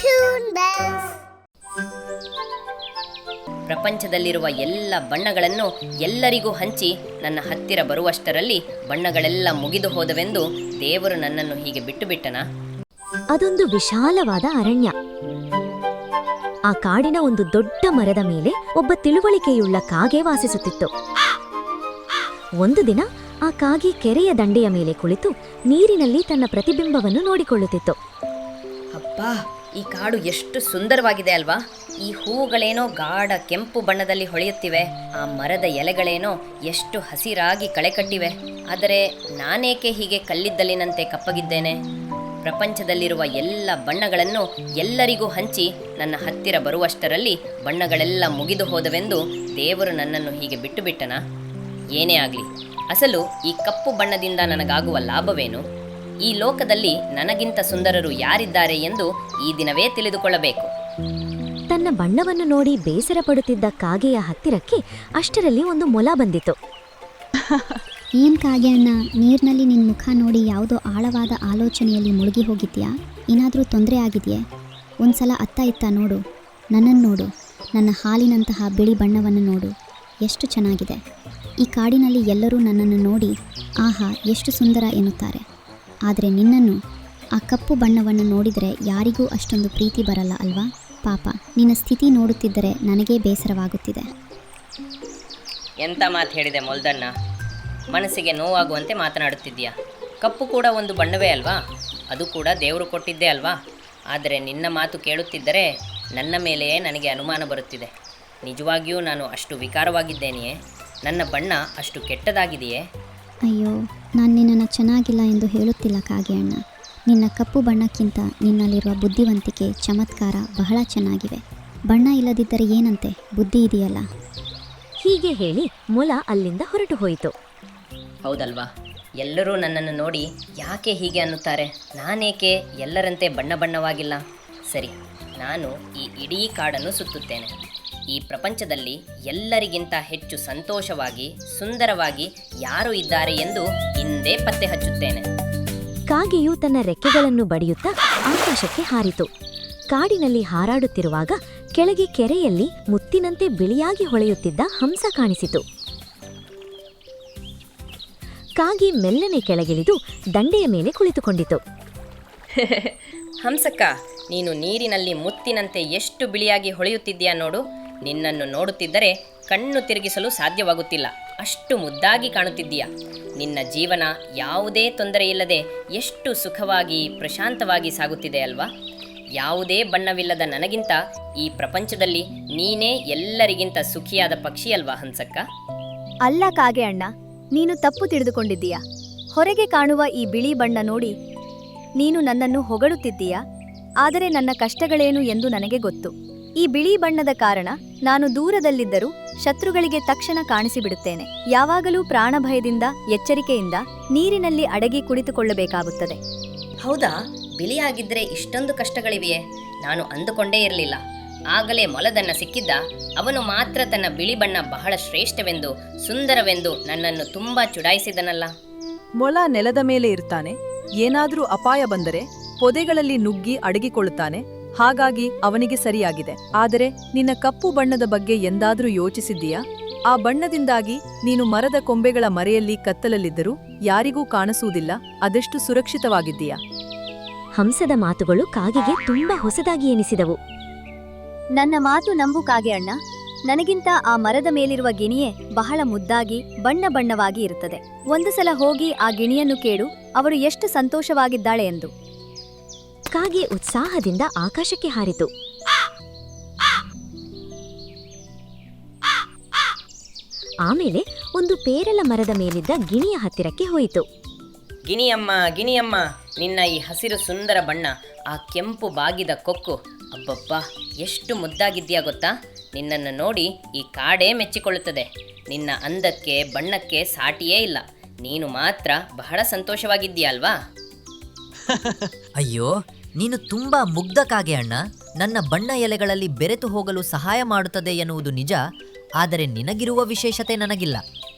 Toon Bells. ಪ್ರಪಂಚದಲ್ಲಿರುವ ಎಲ್ಲ ಬಣ್ಣಗಳನ್ನು ಎಲ್ಲರಿಗೂ ಹಂಚಿ ನನ್ನ ಹತ್ತಿರ ಬರುವಷ್ಟರಲ್ಲಿ ಬಣ್ಣಗಳೆಲ್ಲ ಮುಗಿದು ಹೋದವೆಂದು ದೇವರು ನನ್ನನ್ನು ಹೀಗೆ ಬಿಟ್ಟು ಬಿಟ್ಟನಾ? ಅದೊಂದು ವಿಶಾಲವಾದ ಅರಣ್ಯ. ಆ ಕಾಡಿನ ಒಂದು ದೊಡ್ಡ ಮರದ ಮೇಲೆ ಒಬ್ಬ ತಿಳುವಳಿಕೆಯುಳ್ಳ ಕಾಗೆ ವಾಸಿಸುತ್ತಿತ್ತು. ಒಂದು ದಿನ ಆ ಕಾಗೆ ಕೆರೆಯ ದಂಡೆಯ ಮೇಲೆ ಕುಳಿತು ನೀರಿನಲ್ಲಿ ತನ್ನ ಪ್ರತಿಬಿಂಬವನ್ನು ನೋಡಿಕೊಳ್ಳುತ್ತಿತ್ತು. ಅಪ್ಪಾ, ಈ ಕಾಡು ಎಷ್ಟು ಸುಂದರವಾಗಿದೆ ಅಲ್ವಾ? ಈ ಹೂವುಗಳೇನೋ ಗಾಢ ಕೆಂಪು ಬಣ್ಣದಲ್ಲಿ ಹೊಳೆಯುತ್ತಿವೆ. ಆ ಮರದ ಎಲೆಗಳೇನೋ ಎಷ್ಟು ಹಸಿರಾಗಿ ಕಳೆಕಟ್ಟಿವೆ. ಆದರೆ ನಾನೇಕೆ ಹೀಗೆ ಕಲ್ಲಿದ್ದಲಿನಂತೆ ಕಪ್ಪಗಿದ್ದೇನೆ? ಪ್ರಪಂಚದಲ್ಲಿರುವ ಎಲ್ಲ ಬಣ್ಣಗಳನ್ನು ಎಲ್ಲರಿಗೂ ಹಂಚಿ ನನ್ನ ಹತ್ತಿರ ಬರುವಷ್ಟರಲ್ಲಿ ಬಣ್ಣಗಳೆಲ್ಲ ಮುಗಿದು ಹೋದವೆಂದು ದೇವರು ನನ್ನನ್ನು ಹೀಗೆ ಬಿಟ್ಟು ಬಿಟ್ಟನಾ? ಏನೇ ಆಗಲಿ, ಅಸಲು ಈ ಕಪ್ಪು ಬಣ್ಣದಿಂದ ನನಗಾಗುವ ಲಾಭವೇನು? ಈ ಲೋಕದಲ್ಲಿ ನನಗಿಂತ ಸುಂದರರು ಯಾರಿದ್ದಾರೆ ಎಂದು ಈ ದಿನವೇ ತಿಳಿದುಕೊಳ್ಳಬೇಕು. ತನ್ನ ಬಣ್ಣವನ್ನು ನೋಡಿ ಬೇಸರ ಪಡುತ್ತಿದ್ದ ಕಾಗೆಯ ಹತ್ತಿರಕ್ಕೆ ಅಷ್ಟರಲ್ಲಿ ಒಂದು ಮೊಲ ಬಂದಿತು. ಏನ್ ಕಾಗೆ ಅಣ್ಣ, ನೀರಿನಲ್ಲಿ ನಿನ್ನ ಮುಖ ನೋಡಿ ಯಾವುದೋ ಆಳವಾದ ಆಲೋಚನೆಯಲ್ಲಿ ಮುಳುಗಿ ಹೋಗಿದ್ಯಾ? ಏನಾದರೂ ತೊಂದರೆ ಆಗಿದೆಯೇ? ಒಂದ್ಸಲ ಅತ್ತ ಇತ್ತ ನೋಡು, ನನ್ನನ್ನು ನೋಡು, ನನ್ನ ಹಾಲಿನಂತಹ ಬಿಳಿ ಬಣ್ಣವನ್ನು ನೋಡು, ಎಷ್ಟು ಚೆನ್ನಾಗಿದೆ. ಈ ಕಾಡಿನಲ್ಲಿ ಎಲ್ಲರೂ ನನ್ನನ್ನು ನೋಡಿ ಆಹಾ ಎಷ್ಟು ಸುಂದರ ಎನ್ನುತ್ತಾರೆ. ಆದರೆ ನಿನ್ನನ್ನು, ಆ ಕಪ್ಪು ಬಣ್ಣವನ್ನು ನೋಡಿದರೆ ಯಾರಿಗೂ ಅಷ್ಟೊಂದು ಪ್ರೀತಿ ಬರಲ್ಲ ಅಲ್ವಾ? ಪಾಪ, ನಿನ್ನ ಸ್ಥಿತಿ ನೋಡುತ್ತಿದ್ದರೆ ನನಗೇ ಬೇಸರವಾಗುತ್ತಿದೆ. ಎಂಥ ಮಾತು ಹೇಳಿದೆ ಮೊಲ್ದಣ್ಣ, ಮನಸ್ಸಿಗೆ ನೋವಾಗುವಂತೆ ಮಾತನಾಡುತ್ತಿದ್ದೀಯಾ. ಕಪ್ಪು ಕೂಡ ಒಂದು ಬಣ್ಣವೇ ಅಲ್ವಾ? ಅದು ಕೂಡ ದೇವರು ಕೊಟ್ಟಿದ್ದೇ ಅಲ್ವಾ? ಆದರೆ ನಿನ್ನ ಮಾತು ಕೇಳುತ್ತಿದ್ದರೆ ನನ್ನ ಮೇಲೆಯೇ ನನಗೆ ಅನುಮಾನ ಬರುತ್ತಿದೆ. ನಿಜವಾಗಿಯೂ ನಾನು ಅಷ್ಟು ವಿಕಾರವಾಗಿದ್ದೇನೆಯೇ? ನನ್ನ ಬಣ್ಣ ಅಷ್ಟು ಕೆಟ್ಟದಾಗಿದೆಯೇ? ಅಯ್ಯೋ, ನಾನು ನಿನ್ನನ್ನು ಚೆನ್ನಾಗಿಲ್ಲ ಎಂದು ಹೇಳುತ್ತಿಲ್ಲ ಕಾಗೆ ಅಣ್ಣ. ನಿನ್ನ ಕಪ್ಪು ಬಣ್ಣಕ್ಕಿಂತ ನಿನ್ನಲ್ಲಿರುವ ಬುದ್ಧಿವಂತಿಕೆ, ಚಮತ್ಕಾರ ಬಹಳ ಚೆನ್ನಾಗಿವೆ. ಬಣ್ಣ ಇಲ್ಲದಿದ್ದರೆ ಏನಂತೆ, ಬುದ್ಧಿ ಇದೆಯಲ್ಲ. ಹೀಗೆ ಹೇಳಿ ಮೊಲ ಅಲ್ಲಿಂದ ಹೊರಟು ಹೋಯಿತು. ಹೌದಲ್ವಾ? ಎಲ್ಲರೂ ನನ್ನನ್ನು ನೋಡಿ ಯಾಕೆ ಹೀಗೆ ಅನ್ನುತ್ತಾರೆ? ನಾನೇಕೆ ಎಲ್ಲರಂತೆ ಬಣ್ಣ ಬಣ್ಣವಾಗಿಲ್ಲ? ಸರಿ, ನಾನು ಈ ಇಡೀ ಕಾಡನ್ನು ಸುತ್ತುತ್ತೇನೆ. ಈ ಪ್ರಪಂಚದಲ್ಲಿ ಎಲ್ಲರಿಗಿಂತ ಹೆಚ್ಚು ಸಂತೋಷವಾಗಿ, ಸುಂದರವಾಗಿ ಯಾರು ಇದ್ದಾರೆ ಎಂದು ಇಂದೇ ಪತ್ತೆ ಹಚ್ಚುತ್ತೇನೆ. ಕಾಗೆಯು ತನ್ನ ರೆಕ್ಕೆಗಳನ್ನು ಬಡಿಯುತ್ತಾ ಆಕಾಶಕ್ಕೆ ಹಾರಿತು. ಕಾಡಿನಲ್ಲಿ ಹಾರಾಡುತ್ತಿರುವಾಗ ಕೆಳಗೆ ಕೆರೆಯಲ್ಲಿ ಮುತ್ತಿನಂತೆ ಬಿಳಿಯಾಗಿ ಹೊಳೆಯುತ್ತಿದ್ದ ಹಂಸ ಕಾಣಿಸಿತು. ಕಾಗೆ ಮೆಲ್ಲನೆ ಕೆಳಗಿಳಿದು ದಂಡೆಯ ಮೇಲೆ ಕುಳಿತುಕೊಂಡಿತು. ಹಂಸಕ್ಕ, ನೀನು ನೀರಿನಲ್ಲಿ ಮುತ್ತಿನಂತೆ ಎಷ್ಟು ಬಿಳಿಯಾಗಿ ಹೊಳೆಯುತ್ತಿದ್ದೀಯಾ ನೋಡು. ನಿನ್ನನ್ನು ನೋಡುತ್ತಿದ್ದರೆ ಕಣ್ಣು ತಿರುಗಿಸಲು ಸಾಧ್ಯವಾಗುತ್ತಿಲ್ಲ, ಅಷ್ಟು ಮುದ್ದಾಗಿ ಕಾಣುತ್ತಿದ್ದೀಯಾ. ನಿನ್ನ ಜೀವನ ಯಾವುದೇ ತೊಂದರೆಯಿಲ್ಲದೆ ಎಷ್ಟು ಸುಖವಾಗಿ, ಪ್ರಶಾಂತವಾಗಿ ಸಾಗುತ್ತಿದೆ ಅಲ್ವಾ? ಯಾವುದೇ ಬಣ್ಣವಿಲ್ಲದ ನನಗಿಂತ ಈ ಪ್ರಪಂಚದಲ್ಲಿ ನೀನೇ ಎಲ್ಲರಿಗಿಂತ ಸುಖಿಯಾದ ಪಕ್ಷಿ ಅಲ್ವಾ ಹಂಸಕ್ಕ? ಅಲ್ಲ ಕಾಗೆ ಅಣ್ಣ, ನೀನು ತಪ್ಪು ತಿಳಿದುಕೊಂಡಿದ್ದೀಯಾ. ಹೊರಗೆ ಕಾಣುವ ಈ ಬಿಳಿ ಬಣ್ಣ ನೋಡಿ ನೀನು ನನ್ನನ್ನು ಹೊಗಳುತ್ತಿದ್ದೀಯಾ. ಆದರೆ ನನ್ನ ಕಷ್ಟಗಳೇನು ಎಂದು ನನಗೆ ಗೊತ್ತು. ಈ ಬಿಳಿ ಬಣ್ಣದ ಕಾರಣ ನಾನು ದೂರದಲ್ಲಿದ್ದರೂ ಶತ್ರುಗಳಿಗೆ ತಕ್ಷಣ ಕಾಣಿಸಿಬಿಡುತ್ತೇನೆ. ಯಾವಾಗಲೂ ಪ್ರಾಣಭಯದಿಂದ, ಎಚ್ಚರಿಕೆಯಿಂದ ನೀರಿನಲ್ಲಿ ಅಡಗಿ ಕುಳಿತುಕೊಳ್ಳಬೇಕಾಗುತ್ತದೆ. ಹೌದಾ? ಬಿಳಿಯಾಗಿದ್ದರೆ ಇಷ್ಟೊಂದು ಕಷ್ಟಗಳಿವೆಯೇ? ನಾನು ಅಂದುಕೊಂಡೇ ಇರಲಿಲ್ಲ. ಆಗಲೇ ಮೊಲದಣ್ಣ ಸಿಕ್ಕಿದ್ದ. ಅವನು ಮಾತ್ರ ತನ್ನ ಬಿಳಿ ಬಣ್ಣ ಬಹಳ ಶ್ರೇಷ್ಠವೆಂದು, ಸುಂದರವೆಂದು ನನ್ನನ್ನು ತುಂಬಾ ಚುಡಾಯಿಸಿದನಲ್ಲ. ಮೊಲ ನೆಲದ ಮೇಲೆ ಇರ್ತಾನೆ. ಏನಾದರೂ ಅಪಾಯ ಬಂದರೆ ಪೊದೆಗಳಲ್ಲಿ ನುಗ್ಗಿ ಅಡಗಿಕೊಳ್ಳುತ್ತಾನೆ. ಹಾಗಾಗಿ ಅವನಿಗೆ ಸರಿಯಾಗಿದೆ. ಆದರೆ ನಿನ್ನ ಕಪ್ಪು ಬಣ್ಣದ ಬಗ್ಗೆ ಎಂದಾದರೂ ಯೋಚಿಸಿದ್ದೀಯಾ? ಆ ಬಣ್ಣದಿಂದಾಗಿ ನೀನು ಮರದ ಕೊಂಬೆಗಳ ಮರೆಯಲ್ಲಿ ಕತ್ತಲಲ್ಲಿದ್ದರೂ ಯಾರಿಗೂ ಕಾಣಿಸುವುದಿಲ್ಲ. ಅದೆಷ್ಟು ಸುರಕ್ಷಿತವಾಗಿದ್ದೀಯಾ? ಹಂಸದ ಮಾತುಗಳು ಕಾಗೆಗೆ ತುಂಬಾ ಹೊಸದಾಗಿ ಎನಿಸಿದವು. ನನ್ನ ಮಾತು ನಂಬು ಕಾಗೆ ಅಣ್ಣ. ನನಗಿಂತ ಆ ಮರದ ಮೇಲಿರುವ ಗಿಣಿಯೇ ಬಹಳ ಮುದ್ದಾಗಿ, ಬಣ್ಣ ಬಣ್ಣವಾಗಿ ಇರುತ್ತದೆ. ಒಂದು ಸಲ ಹೋಗಿ ಆ ಗಿಣಿಯನ್ನು ಕೇಳು, ಅವರು ಎಷ್ಟು ಸಂತೋಷವಾಗಿದ್ದಾಳೆ ಎಂದು. ಕಾಗೆ ಉತ್ಸಾಹದಿಂದ ಆಕಾಶಕ್ಕೆ ಹಾರಿತು. ಆಮೇಲೆ ಒಂದು ಪೇರಲ ಮರದ ಮೇಲಿದ್ದ ಗಿಣಿಯ ಹತ್ತಿರಕ್ಕೆ ಹೋಯಿತು. ಗಿಣಿಯಮ್ಮ, ಗಿಣಿಯಮ್ಮ, ನಿನ್ನ ಈ ಹಸಿರು ಸುಂದರ ಬಣ್ಣ, ಆ ಕೆಂಪು ಬಾಗಿದ ಕೊಕ್ಕು, ಅಬ್ಬಬ್ಬಾ ಎಷ್ಟು ಮುದ್ದಾಗಿದ್ದೀಯಾ ಗೊತ್ತಾ? ನಿನ್ನನ್ನು ನೋಡಿ ಈ ಕಾಡೇ ಮೆಚ್ಚಿಕೊಳ್ಳುತ್ತದೆ. ನಿನ್ನ ಅಂದಕ್ಕೆ, ಬಣ್ಣಕ್ಕೆ ಸಾಟಿಯೇ ಇಲ್ಲ. ನೀನು ಮಾತ್ರ ಬಹಳ ಸಂತೋಷವಾಗಿದ್ದೀಯ ಅಲ್ವಾ? ಅಯ್ಯೋ, ನೀನು ತುಂಬಾ ಮುಗ್ಧ ಕಾಗೆ ಅಣ್ಣ. ನನ್ನ ಬಣ್ಣ ಎಲೆಗಳಲ್ಲಿ ಬೆರೆತು ಹೋಗಲು ಸಹಾಯ ಮಾಡುತ್ತದೆ ಎನ್ನುವುದು ನಿಜ. ಆದರೆ ನಿನಗಿರುವ ವಿಶೇಷತೆ ನನಗಿಲ್ಲ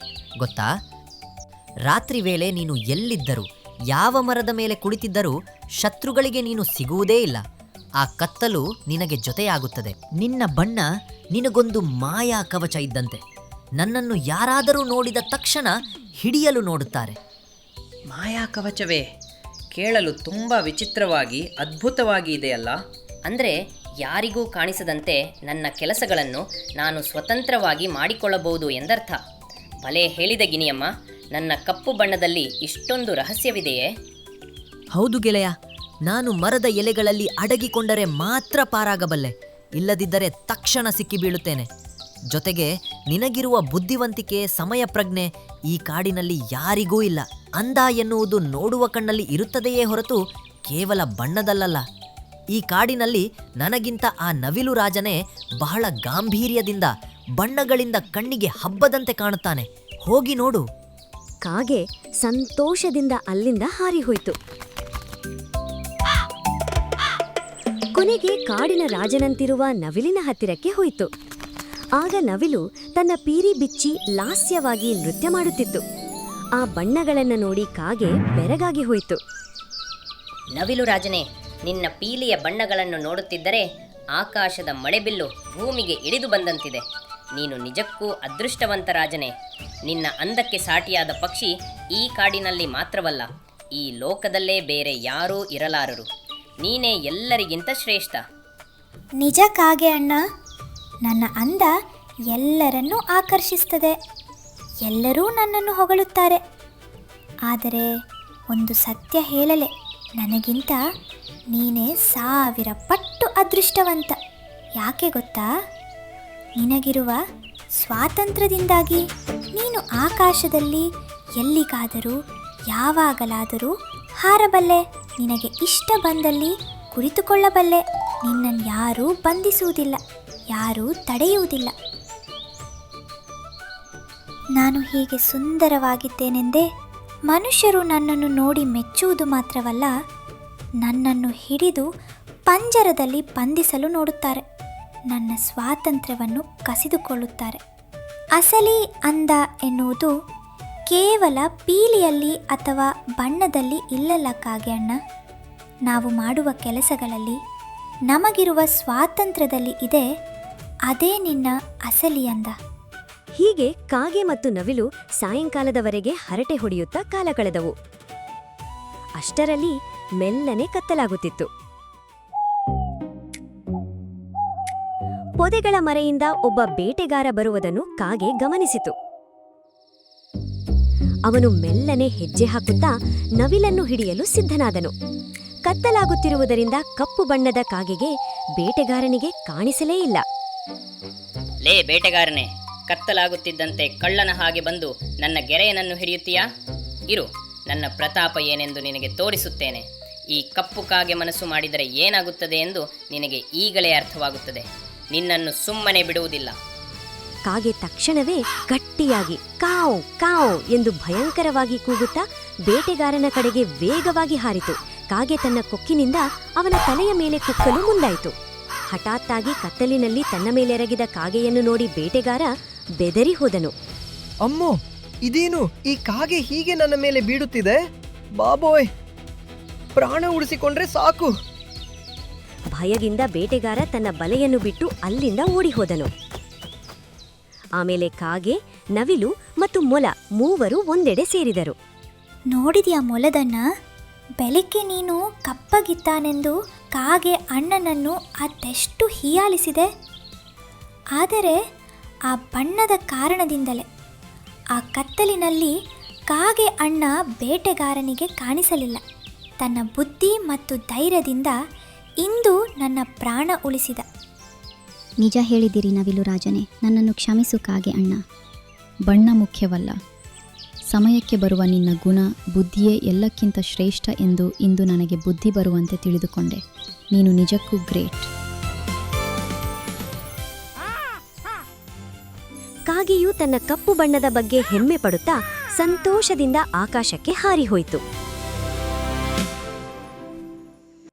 ಗೊತ್ತಾ? ರಾತ್ರಿ ವೇಳೆ ನೀನು ಎಲ್ಲಿದ್ದರೂ, ಯಾವ ಮರದ ಮೇಲೆ ಕುಳಿತಿದ್ದರೂ ಶತ್ರುಗಳಿಗೆ ನೀನು ಸಿಗುವುದೇ ಇಲ್ಲ. ಆ ಕತ್ತಲು ನಿನಗೆ ಜೊತೆಯಾಗುತ್ತದೆ. ನಿನ್ನ ಬಣ್ಣ ನಿನಗೊಂದು ಮಾಯಾ ಕವಚ ಇದ್ದಂತೆ. ನನ್ನನ್ನು ಯಾರಾದರೂ ನೋಡಿದ ತಕ್ಷಣ ಹಿಡಿಯಲು ನೋಡುತ್ತಾರೆ. ಮಾಯಾ ಕವಚವೇ? ಕೇಳಲು ತುಂಬ ವಿಚಿತ್ರವಾಗಿ ಅದ್ಭುತವಾಗಿ ಇದೆಯಲ್ಲ. ಅಂದರೆ ಯಾರಿಗೂ ಕಾಣಿಸದಂತೆ ನನ್ನ ಕೆಲಸಗಳನ್ನು ನಾನು ಸ್ವತಂತ್ರವಾಗಿ ಮಾಡಿಕೊಳ್ಳಬಹುದು ಎಂದರ್ಥ. ಭಲೇ ಹೇಳಿದೆ ಗಿನಿಯಮ್ಮ. ನನ್ನ ಕಪ್ಪು ಬಣ್ಣದಲ್ಲಿ ಇಷ್ಟೊಂದು ರಹಸ್ಯವಿದೆಯೇ? ಹೌದು ಗೆಳೆಯ, ನಾನು ಮರದ ಎಲೆಗಳಲ್ಲಿ ಅಡಗಿಕೊಂಡರೆ ಮಾತ್ರ ಪಾರಾಗಬಲ್ಲೆ. ಇಲ್ಲದಿದ್ದರೆ ತಕ್ಷಣ ಸಿಕ್ಕಿ ಬೀಳುತ್ತೇನೆ. ಜೊತೆಗೆ ನಿನಗಿರುವ ಬುದ್ಧಿವಂತಿಕೆ, ಸಮಯ ಪ್ರಜ್ಞೆ ಈ ಕಾಡಿನಲ್ಲಿ ಯಾರಿಗೂ ಇಲ್ಲ. ಅಂದ ಎನ್ನುವುದು ನೋಡುವ ಕಣ್ಣಲ್ಲಿ ಇರುತ್ತದೆಯೇ ಹೊರತು ಕೇವಲ ಬಣ್ಣದಲ್ಲಲ್ಲ. ಈ ಕಾಡಿನಲ್ಲಿ ನನಗಿಂತ ಆ ನವಿಲು ರಾಜನೇ ಬಹಳ ಗಾಂಭೀರ್ಯದಿಂದ, ಬಣ್ಣಗಳಿಂದ ಕಣ್ಣಿಗೆ ಹಬ್ಬದಂತೆ ಕಾಣುತ್ತಾನೆ. ಹೋಗಿ ನೋಡು. ಕಾಗೆ ಸಂತೋಷದಿಂದ ಅಲ್ಲಿಂದ ಹಾರಿಹೋಯ್ತು. ಕೊನೆಗೆ ಕಾಡಿನ ರಾಜನಂತಿರುವ ನವಿಲಿನ ಹತ್ತಿರಕ್ಕೆ ಹೋಯಿತು. ಆಗ ನವಿಲು ತನ್ನ ಪೀರಿ ಬಿಚ್ಚಿ ಲಾಸ್ಯವಾಗಿ ನೃತ್ಯ ಮಾಡುತ್ತಿತ್ತು. ಆ ಬಣ್ಣಗಳನ್ನು ನೋಡಿ ಕಾಗೆ ಬೆರಗಾಗಿ ಹೋಯಿತು. ನವಿಲು ರಾಜನೇ, ನಿನ್ನ ಪೀಲಿಯ ಬಣ್ಣಗಳನ್ನು ನೋಡುತ್ತಿದ್ದರೆ ಆಕಾಶದ ಮಳೆಬಿಲ್ಲು ಭೂಮಿಗೆ ಇಳಿದು ಬಂದಂತಿದೆ. ನೀನು ನಿಜಕ್ಕೂ ಅದೃಷ್ಟವಂತ ರಾಜನೇ. ನಿನ್ನ ಅಂದಕ್ಕೆ ಸಾಟಿಯಾದ ಪಕ್ಷಿ ಈ ಕಾಡಿನಲ್ಲಿ ಮಾತ್ರವಲ್ಲ, ಈ ಲೋಕದಲ್ಲೇ ಬೇರೆ ಯಾರೂ ಇರಲಾರರು. ನೀನೇ ಎಲ್ಲರಿಗಿಂತ ಶ್ರೇಷ್ಠ. ನಿಜ ಕಾಗೆ ಅಣ್ಣ, ನನ್ನ ಅಂದ ಎಲ್ಲರನ್ನೂ ಆಕರ್ಷಿಸ್ತದೆ. ಎಲ್ಲರೂ ನನ್ನನ್ನು ಹೊಗಳುತ್ತಾರೆ. ಆದರೆ ಒಂದು ಸತ್ಯ ಹೇಳಲೆ, ನನಗಿಂತ ನೀನೇ 1000 ಪಟ್ಟು ಅದೃಷ್ಟವಂತ. ಯಾಕೆ ಗೊತ್ತಾ? ನಿನಗಿರುವ ಸ್ವಾತಂತ್ರ್ಯದಿಂದಾಗಿ ನೀನು ಆಕಾಶದಲ್ಲಿ ಎಲ್ಲಿಗಾದರೂ ಯಾವಾಗಲಾದರೂ ಹಾರಬಲ್ಲೆ. ನಿನಗೆ ಇಷ್ಟ ಬಂದಲ್ಲಿ ಕುಳಿತುಕೊಳ್ಳಬಲ್ಲೆ. ನಿನ್ನನ್ನು ಯಾರೂ ಬಂಧಿಸುವುದಿಲ್ಲ, ಯಾರೂ ತಡೆಯುವುದಿಲ್ಲ. ನಾನು ಹೀಗೆ ಸುಂದರವಾಗಿದ್ದೇನೆಂದೇ ಮನುಷ್ಯರು ನನ್ನನ್ನು ನೋಡಿ ಮೆಚ್ಚುವುದು ಮಾತ್ರವಲ್ಲ, ನನ್ನನ್ನು ಹಿಡಿದು ಪಂಜರದಲ್ಲಿ ಬಂಧಿಸಲು ನೋಡುತ್ತಾರೆ. ನನ್ನ ಸ್ವಾತಂತ್ರ್ಯವನ್ನು ಕಸಿದುಕೊಳ್ಳುತ್ತಾರೆ. ಅಸಲಿ ಅಂದ ಎನ್ನುವುದು ಕೇವಲ ಪೀಲಿಯಲ್ಲಿ ಅಥವಾ ಬಣ್ಣದಲ್ಲಿ ಇಲ್ಲಲ್ಲ ಕಾಗೆ ಅಣ್ಣ. ನಾವು ಮಾಡುವ ಕೆಲಸಗಳಲ್ಲಿ ನಮಗಿರುವ ಸ್ವಾತಂತ್ರ್ಯದಲ್ಲಿ ಇದೆ. ಅದೇ ನಿನ್ನ ಅಸಲಿ ಅಂದ. ಹೀಗೆ ಕಾಗೆ ಮತ್ತು ನವಿಲು ಸಾಯಂಕಾಲದವರೆಗೆ ಹರಟೆ ಹೊಡೆಯುತ್ತಾ ಕಾಲ ಕಳೆದವು. ಅಷ್ಟರಲ್ಲಿ ಮೆಲ್ಲನೆ ಕತ್ತಲಾಗುತ್ತಿತ್ತು. ಪೊದೆಗಳ ಮರೆಯಿಂದ ಒಬ್ಬ ಬೇಟೆಗಾರ ಬರುವುದನ್ನು ಕಾಗೆ ಗಮನಿಸಿತು. ಅವನು ಮೆಲ್ಲನೆ ಹೆಜ್ಜೆ ಹಾಕುತ್ತಾ ನವಿಲನ್ನು ಹಿಡಿಯಲು ಸಿದ್ಧನಾದನು. ಕತ್ತಲಾಗುತ್ತಿರುವುದರಿಂದ ಕಪ್ಪು ಬಣ್ಣದ ಕಾಗೆಗೆ ಬೇಟೆಗಾರನಿಗೆ ಕಾಣಿಸಲೇ ಇಲ್ಲ. ಲೇ ಬೇಟೆಗಾರನೇ, ಕತ್ತಲಾಗುತ್ತಿದ್ದಂತೆ ಕಳ್ಳನ ಹಾಗೆ ಬಂದು ನನ್ನ ಗೆರೆಯನನ್ನು ಹಿಡಿಯುತ್ತೀಯಾ? ಇರು, ನನ್ನ ಪ್ರತಾಪ ಏನೆಂದು ನಿನಗೆ ತೋರಿಸುತ್ತೇನೆ. ಈ ಕಪ್ಪು ಕಾಗೆ ಮನಸ್ಸು ಮಾಡಿದರೆ ಏನಾಗುತ್ತದೆ ಎಂದು ನಿನಗೆ ಈಗಲೇ ಅರ್ಥವಾಗುತ್ತದೆ. ನಿನ್ನನ್ನು ಸುಮ್ಮನೆ ಬಿಡುವುದಿಲ್ಲ. ಕಾಗೆ ತಕ್ಷಣವೇ ಗಟ್ಟಿಯಾಗಿ ಕಾವ್ ಕಾವ್ ಎಂದು ಭಯಂಕರವಾಗಿ ಕೂಗುತ್ತಾ ಬೇಟೆಗಾರನ ಕಡೆಗೆ ವೇಗವಾಗಿ ಹಾರಿತು. ಕಾಗೆ ತನ್ನ ಕೊಕ್ಕಿನಿಂದ ಅವನ ತಲೆಯ ಮೇಲೆ ಕುಕ್ಕಲು ಮುಂದಾಯಿತು. ಹಠಾತ್ತಾಗಿ ಕತ್ತಲಿನಲ್ಲಿ ತನ್ನ ಮೇಲೆರಗಿದ ಕಾಗೆಯನ್ನು ನೋಡಿ ಬೇಟೆಗಾರ ಬೆದರಿ ಹೋದನು. ಅಮ್ಮೋ, ಇದೇನು ಈ ಕಾಗೆ ಹೀಗೆ ನನ್ನ ಮೇಲೆ ಬೀಡುತ್ತಿದೆ? ಬಾಬೋಯ್, ಪ್ರಾಣ ಉಳಿಸಿಕೊಂಡ್ರೆ ಸಾಕು. ಭಯದಿಂದ ಬೇಟೆಗಾರ ತನ್ನ ಬಲೆಯನ್ನು ಬಿಟ್ಟು ಅಲ್ಲಿಂದ ಓಡಿ ಹೋದನು. ಆಮೇಲೆ ಕಾಗೆ, ನವಿಲು ಮತ್ತು ಮೊಲ ಮೂವರು ಒಂದೆಡೆ ಸೇರಿದರು. ನೋಡಿದ್ಯಾ ಮೊಲದನ್ನ? ಬೆಳಗ್ಗೆ ನೀನು ಕಪ್ಪಗಿದ್ದಾನೆಂದು ಕಾಗೆ ಅಣ್ಣನನ್ನು ಅದೆಷ್ಟು ಹೀಯಾಳಿಸಿದೆ. ಆದರೆ ಆ ಬಣ್ಣದ ಕಾರಣದಿಂದಲೇ ಆ ಕತ್ತಲಿನಲ್ಲಿ ಕಾಗೆ ಅಣ್ಣ ಬೇಟೆಗಾರನಿಗೆ ಕಾಣಿಸಲಿಲ್ಲ. ತನ್ನ ಬುದ್ಧಿ ಮತ್ತು ಧೈರ್ಯದಿಂದ ಇಂದು ನನ್ನ ಪ್ರಾಣ ಉಳಿಸಿದ. ನಿಜ ಹೇಳಿದಿರಿ ನವಿಲು ರಾಜನೇ. ನನ್ನನ್ನು ಕ್ಷಮಿಸು ಕಾಗೆ ಅಣ್ಣ. ಬಣ್ಣ ಮುಖ್ಯವಲ್ಲ, ಸಮಯಕ್ಕೆ ಬರುವ ನಿನ್ನ ಗುಣ, ಬುದ್ಧಿಯೇ ಎಲ್ಲಕ್ಕಿಂತ ಶ್ರೇಷ್ಠ ಎಂದು ಇಂದು ನನಗೆ ಬುದ್ಧಿ ಬರುವಂತೆ ತಿಳಿದುಕೊಂಡೆ. ನೀನು ನಿಜಕ್ಕೂ ಗ್ರೇಟ್. ಕಾಗೆಯು ತನ್ನ ಕಪ್ಪು ಬಣ್ಣದ ಬಗ್ಗೆ ಹೆಮ್ಮೆ ಪಡುತ್ತಾ ಸಂತೋಷದಿಂದ ಆಕಾಶಕ್ಕೆ ಹಾರಿಹೋಯಿತು.